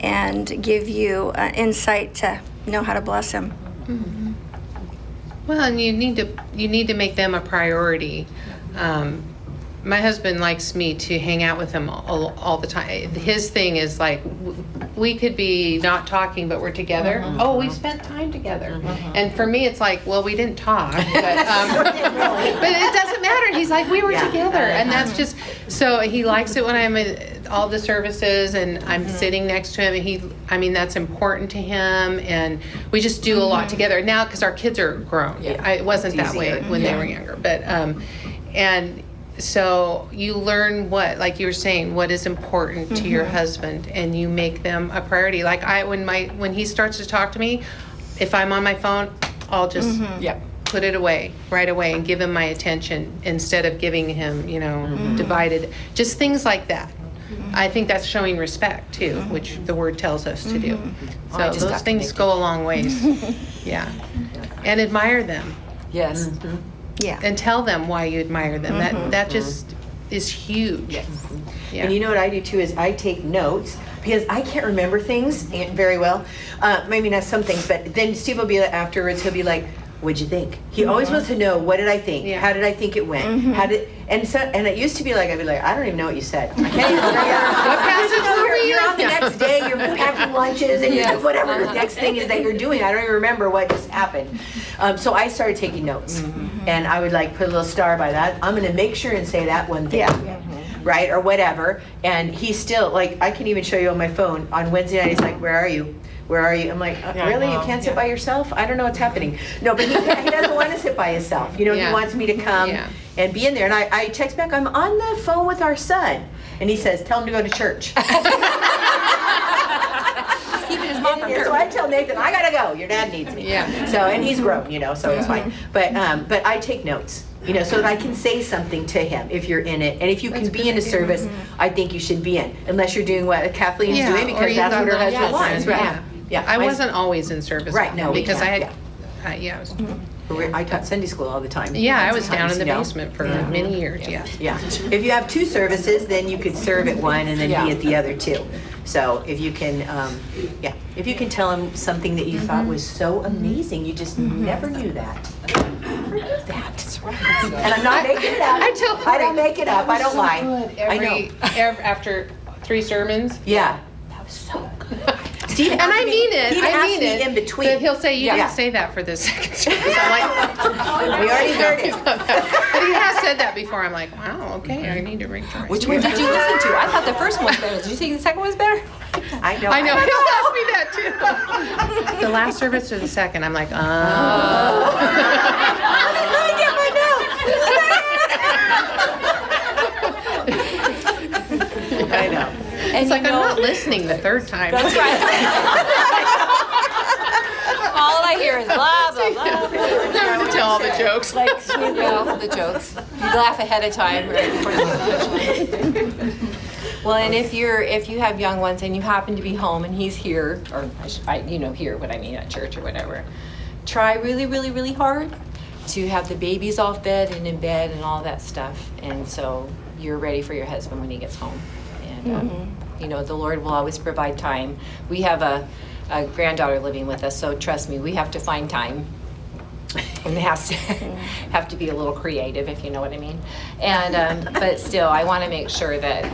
and give you insight to know how to bless him. Well, and you need to make them a priority. My husband likes me to hang out with him all the time. His thing is like, we could be not talking, but we're together. Oh, we spent time together. And for me, it's like, well, we didn't talk, but it doesn't matter. He's like, we were together, and that's just so he likes it when I'm at all the services and I'm sitting next to him. And that's important to him, and we just do a lot together now because our kids are grown. It wasn't that way when they were younger, but and. So you learn what, like you were saying, what is important to your husband, and you make them a priority. Like when he starts to talk to me, if I'm on my phone, I'll just put it away right away and give him my attention instead of giving him, divided. Just things like that. I think that's showing respect too, which the word tells us to do. So those things go a long ways. Yeah, and admire them. Yes. Yeah. And tell them why you admire them. That just is huge. Yes. Yeah. And you know what I do too is I take notes, because I can't remember things very well. Maybe not some things, but then Steve will be afterwards. He'll be like, "What'd you think?" He always wants to know, "What did I think? Yeah. How did I think it went? And it used to be like, I'd be like, "I don't even know what you said. I can't even remember." What passage were we You're in? out the next day. You're packing lunches and you're whatever the next thing is that you're doing. I don't even remember what just happened. So I started taking notes, and I would like put a little star by that. I'm going to make sure and say that one thing. Right, or whatever. And he's still like, I can even show you on my phone. On Wednesday night, he's like, "Where are you? Where are you?" I'm like, "Really? You can't sit by yourself?" I don't know what's happening. No, but he doesn't want to sit by himself. He wants me to come and be in there. And I text back, "I'm on the phone with our son." And he says, "Tell him to go to church." Keeping his mom from So I tell Nathan, "I gotta go. Your dad needs me." Yeah. So, and he's grown, so it's fine. But I take notes, so that I can say something to him if you're in it, and if you can be in a service, I think you should be in, unless you're doing what Kathleen's doing, because that's what her husband wants, right? Yeah. I wasn't always in service. Right, no, because I had. Yeah. I taught Sunday school all the time. Yeah, I was down Sometimes, in the basement for many years. Yes. Yeah. If you have two services, then you could serve at one and then be at the other two. So if you can, if you can tell them something that you thought was so amazing, you just never knew that. That's right. And I'm not making it up. I don't make it up. I don't lie. I know. After 3 sermons. Yeah. That was so good. Steve And I mean it. He I asked mean me it. in between. But he'll say, you Yeah. didn't say that for the second service. I'm like, We already heard it. but he has said that before. I'm like, wow, okay, I need to retrace. Which one did you listen to? I thought the first one was better. Did you think the second one was better? I know. I know, he'll ask me that too. The last service or the second, I'm like, Let me get my notes. I know. And It's like, you I'm know, not listening the third time. That's right. All I hear is blah, blah, blah. I'm having to tell all the jokes. Like, the jokes. You laugh ahead of time right before you Well, and if you have young ones and you happen to be home and he's here, or here, what I mean, at church or whatever, try really, really, really hard to have the babies all fed and in bed and all that stuff. And so you're ready for your husband when he gets home. And, the Lord will always provide time. We have a granddaughter living with us, so trust me, we have to find time. And it has to have to be a little creative, if you know what I mean. And but still, I want to make sure that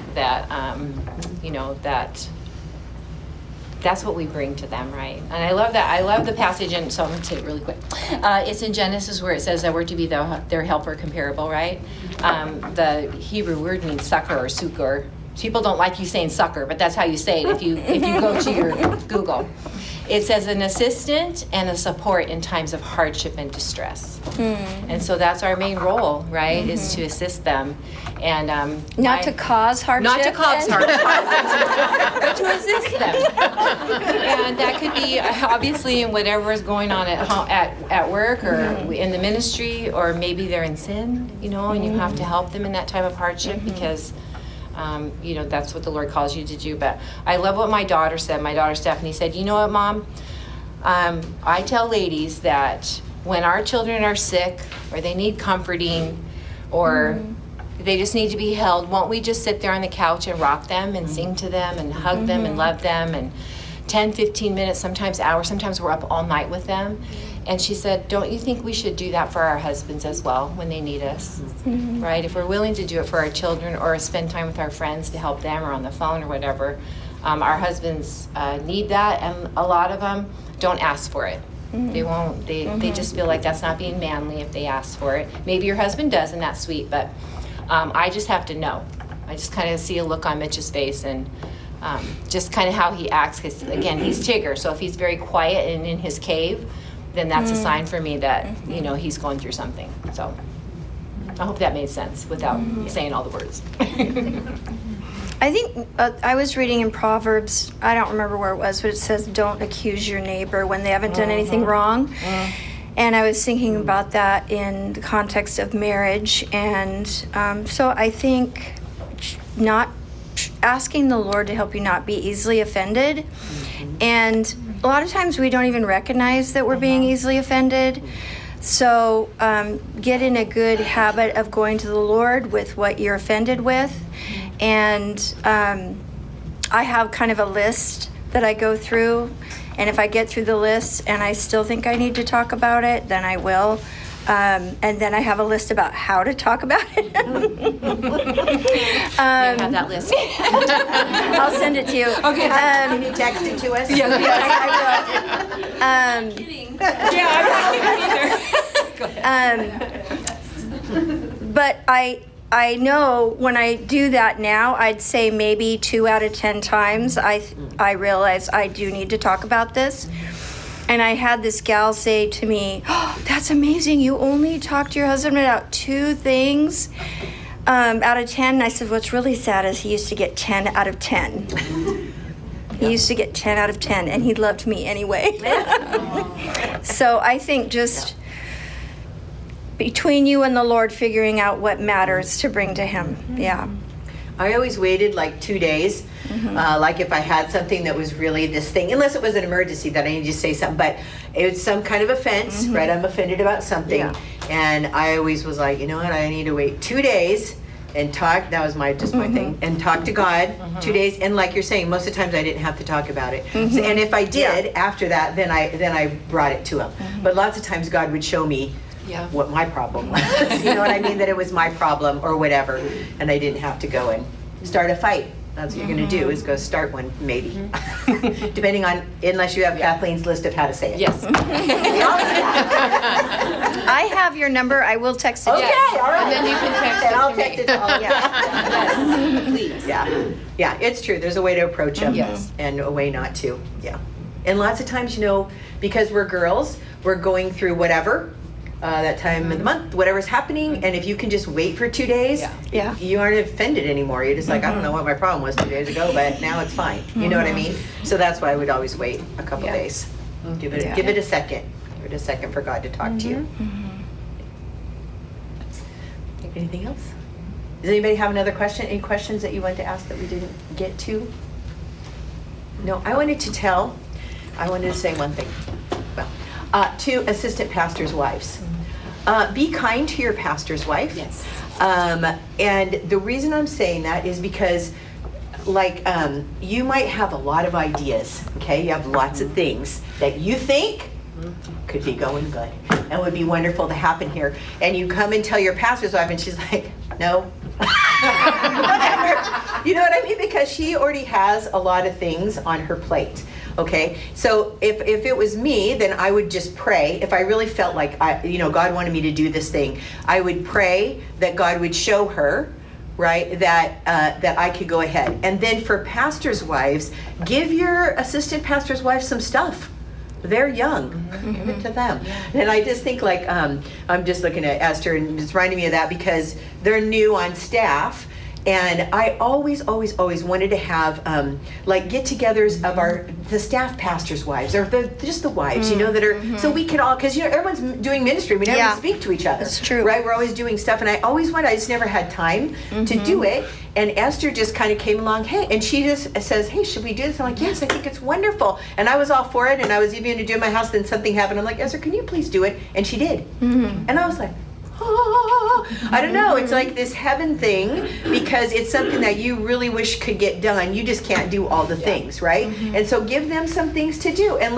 that's what we bring to them, right? And I love that. I love the passage, and so I'm going to say it really quick. It's in Genesis where it says that we're to be their helper comparable, right? The Hebrew word means succor or succor. People don't like you saying sucker, but that's how you say it if you go to your Google. It says an assistant and a support in times of hardship and distress. And so that's our main role, right, is to assist them. And Not to cause hardship. Not to cause hardship, but to assist them. And that could be obviously in whatever is going on at work or in the ministry, or maybe they're in sin, and you have to help them in that time of hardship because that's what the Lord calls you to do. But I love what my daughter said. My daughter Stephanie said, you know what, Mom? I tell ladies that when our children are sick or they need comforting or they just need to be held, won't we just sit there on the couch and rock them and sing to them and hug them and love them, and 10, 15 minutes, sometimes hours, sometimes we're up all night with them. And she said, don't you think we should do that for our husbands as well when they need us, right? If we're willing to do it for our children or spend time with our friends to help them or on the phone or whatever, our husbands need that, and a lot of them don't ask for it. They won't, they just feel like that's not being manly if they ask for it. Maybe your husband does, and that's sweet, but I just have to know. I just kind of see a look on Mitch's face and just kind of how he acts, because again, he's Tigger, so if he's very quiet and in his cave, then that's a sign for me that, he's going through something. So I hope that made sense without saying all the words. I think I was reading in Proverbs, I don't remember where it was, but it says, don't accuse your neighbor when they haven't done anything wrong. And I was thinking about that in the context of marriage. And so I think not asking the Lord to help you not be easily offended. And a lot of times we don't even recognize that we're being easily offended. So get in a good habit of going to the Lord with what you're offended with. And I have kind of a list that I go through. And if I get through the list and I still think I need to talk about it, then I will. And then I have a list about how to talk about it. I have that list. I'll send it to you. Okay. Can you text it to us? Yes, I will. Go ahead. But I know when I do that now, I'd say maybe 2 out of 10 times I realize I do need to talk about this. And I had this gal say to me, oh, that's amazing. You only talk to your husband about 2 things out of 10. And I said, what's really sad is he used to get 10 out of 10. He used to get 10 out of 10, and he loved me anyway. So I think just between you and the Lord, figuring out what matters to bring to him. Yeah. I always waited like 2 days. Like if I had something that was really this thing, unless it was an emergency that I needed to say something, but it was some kind of offense, right? I'm offended about something. Yeah. And I always was like, you know what, I need to wait 2 days and talk. That was my thing. And talk to God 2 days. And like you're saying, most of the times I didn't have to talk about it. So, and if I did after that, then I brought it to him. But lots of times God would show me Yeah. what my problem was. You know what I mean? That it was my problem or whatever, and I didn't have to go and start a fight. That's what you're going to do, is go start one, maybe. Depending on, unless you have Kathleen's list of how to say it. Yes. I have your number. I will text it to Okay, you. all right. And then you can text And it I'll to me. text it to all of you. Yes, please. Yeah, yeah, it's true. There's a way to approach them. Yes. And a way not to, yeah. And lots of times, because we're girls, we're going through whatever, that time of the month, whatever's happening, and if you can just wait for 2 days, Yeah. you aren't offended anymore. You're just like, I don't know what my problem was 2 days ago, but now it's fine. You know what I mean? So that's why I would always wait a couple Yeah. days. Give it Yeah. give it a second. Give it a second for God to talk to you. Anything else? Does anybody have another question? Any questions that you want to ask that we didn't get to? No, I wanted to say one thing. Well, to assistant pastors' wives. Be kind to your pastor's wife. Yes. And the reason I'm saying that is because, you might have a lot of ideas, okay? You have lots of things that you think could be going good and would be wonderful to happen here. And you come and tell your pastor's wife, and she's like, no. Whatever. You know what I mean? Because she already has a lot of things on her plate. Okay, so if it was me, then I would just pray. If I really felt like God wanted me to do this thing, I would pray that God would show her, right, that I could go ahead. And then for pastors' wives, give your assistant pastor's wife some stuff. They're young. Give it to them. And I just think I'm just looking at Esther, and it's reminding me of that because they're new on staff. And I always wanted to have get-togethers of the staff pastors' wives, or just the wives, that are, so we could all, because everyone's doing ministry, we never speak to each other. That's true. Right? We're always doing stuff, and I just never had time to do it. And Esther just kind of came along, hey, and she just says, hey, should we do this? I'm like, yes, I think it's wonderful. And I was all for it, and I was even going to do it in my house, then something happened. I'm like, Esther, can you please do it? And she did. And I was like, I don't know. It's like this heaven thing, because it's something that you really wish could get done. You just can't do all the things, right? And so give them some things to do, and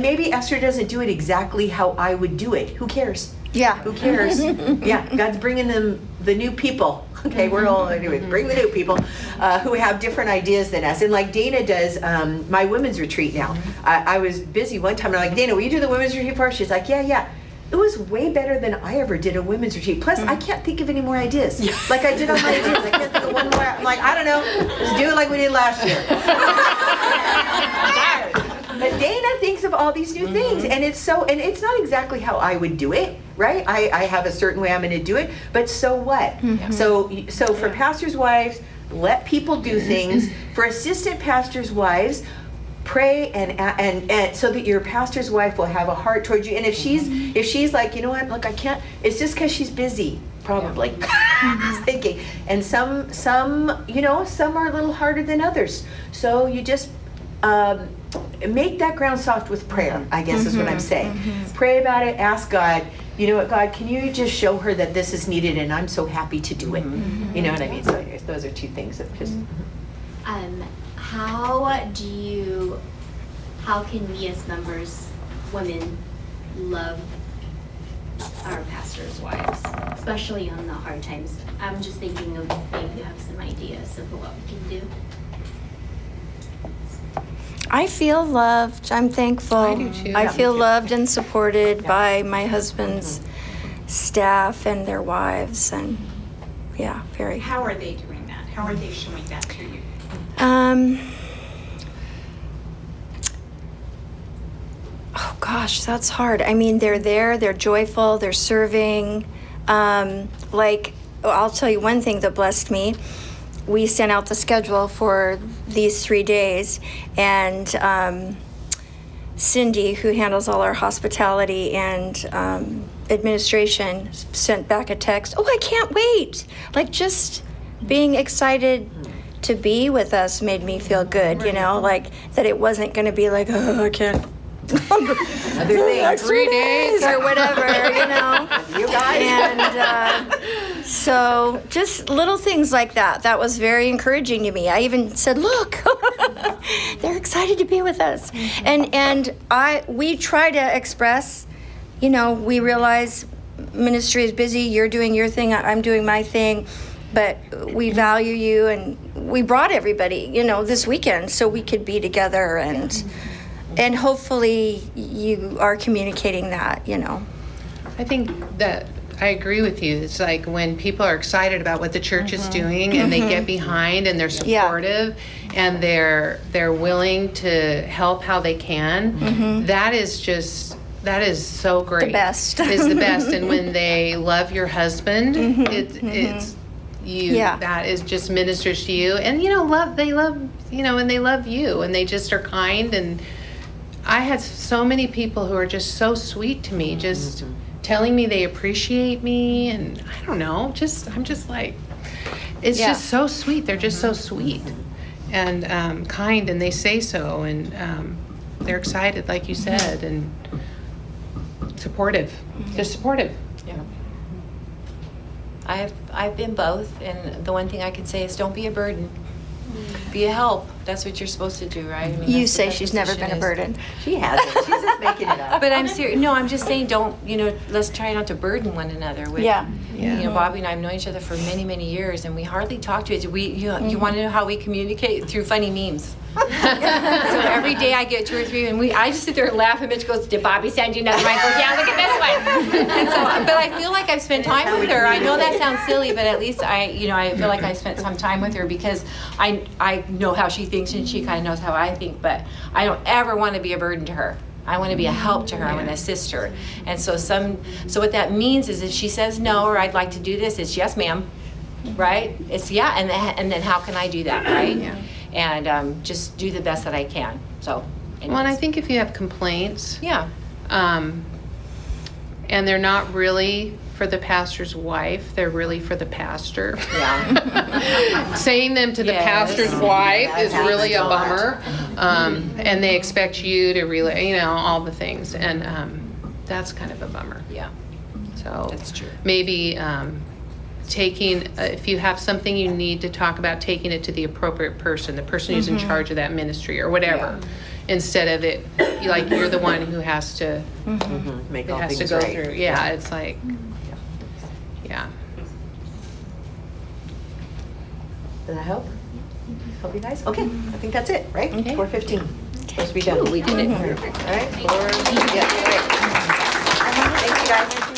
maybe Esther doesn't do it exactly how I would do it. Who cares? Yeah. Who cares? Yeah, God's bringing them the new people. Okay, we're all anyway. Bring the new people who have different ideas than us. And like Dana does my women's retreat now. I was busy one time, and I'm like, Dana, will you do the women's retreat for us? She's like, yeah. It was way better than I ever did a women's retreat. Plus, I can't think of any more ideas. Like I did on my ideas. I can't think of one more. I'm like, I don't know. Let's do it like we did last year. But Dana thinks of all these new things, and it's not exactly how I would do it, right? I have a certain way I'm going to do it, but so what? So for pastors' wives, let people do things. For assistant pastors' wives, pray and so that your pastor's wife will have a heart towards you. And if she's like, you know what, look, I can't, it's just because she's busy, probably. Thinking. And some are a little harder than others. So you just make that ground soft with prayer, I guess is what I'm saying. Pray about it, ask God, you know what, God, can you just show her that this is needed, and I'm so happy to do it. You know what I mean? So anyways, those are two things that just... How can we as members, women, love our pastors' wives, especially on the hard times? I'm just thinking of maybe you have some ideas of what we can do. I feel loved. I'm thankful. I do too. I feel loved and supported by my husband's staff and their wives, and very. How are they doing that? How are they showing that to you? Oh gosh, that's hard. I mean, they're there, they're joyful, they're serving. I'll tell you one thing that blessed me. We sent out the schedule for these 3 days, and Cindy, who handles all our hospitality and administration, sent back a text. Oh, I can't wait. Just being excited to be with us made me feel good, that it wasn't going to be like, oh, I can't. Other things. 3 days or whatever, You guys. And so just little things like that. That was very encouraging to me. I even said, look, they're excited to be with us. And we try to express, we realize ministry is busy. You're doing your thing. I'm doing my thing. But we value you, and we brought everybody, this weekend so we could be together, and hopefully you are communicating that. I think that I agree with you. It's like when people are excited about what the church is doing and they get behind and they're supportive and they're willing to help how they can, that is so great. The best. Is the best. And when they love your husband, it's you, that is just ministers to you. And they love and they love you, and they just are kind. And I had so many people who are just so sweet to me, just telling me they appreciate me, and I don't know, I'm just like, it's just so sweet. They're just so sweet and kind, and they say so, and they're excited, like you said, and supportive. They're supportive. Yeah. I've been both, and the one thing I can say is don't be a burden. Be a help. That's what you're supposed to do, right? I mean, You say she's never been a burden. She hasn't. She's just making it up. But I'm serious. No, I'm just saying, don't, let's try not to burden one another with. Bobby and I have known each other for many, many years, and we hardly talk to each other. You want to know how we communicate? Through funny memes. So every day I get 2 or 3, and I just sit there and laugh, and Mitch goes, "Did Bobby send you another one?" I go, "Yeah, look at this one." And so, but I feel like I've spent time with her. I know that sounds silly, but at least I feel like I spent some time with her because I know how she thinks, and she kind of knows how I think. But I don't ever want to be a burden to her. I want to be a help to her. I want to assist her. And so what that means is if she says no, or I'd like to do this, it's yes, ma'am, right? It's and then how can I do that, right? Yeah. And just do the best that I can. So, anyways. Well, and I think if you have complaints, yeah, and they're not really for the pastor's wife, they're really for the pastor. Yeah. Saying them to the pastor's wife is really a bummer. And they expect you to relay, all the things. And that's kind of a bummer. Yeah. So That's true. Maybe taking, if you have something you need to talk about, taking it to the appropriate person, the person who's in charge of that ministry or whatever. Yeah. Instead of it, like you're the one who has to, Make it all has things to go right. through. Yeah, it's like, yeah. Does that help? Help you guys? Okay, I think that's it, right? Okay. 4:15. Supposed to be done. We did it. All right. 4. Yeah, great. Thank you, guys.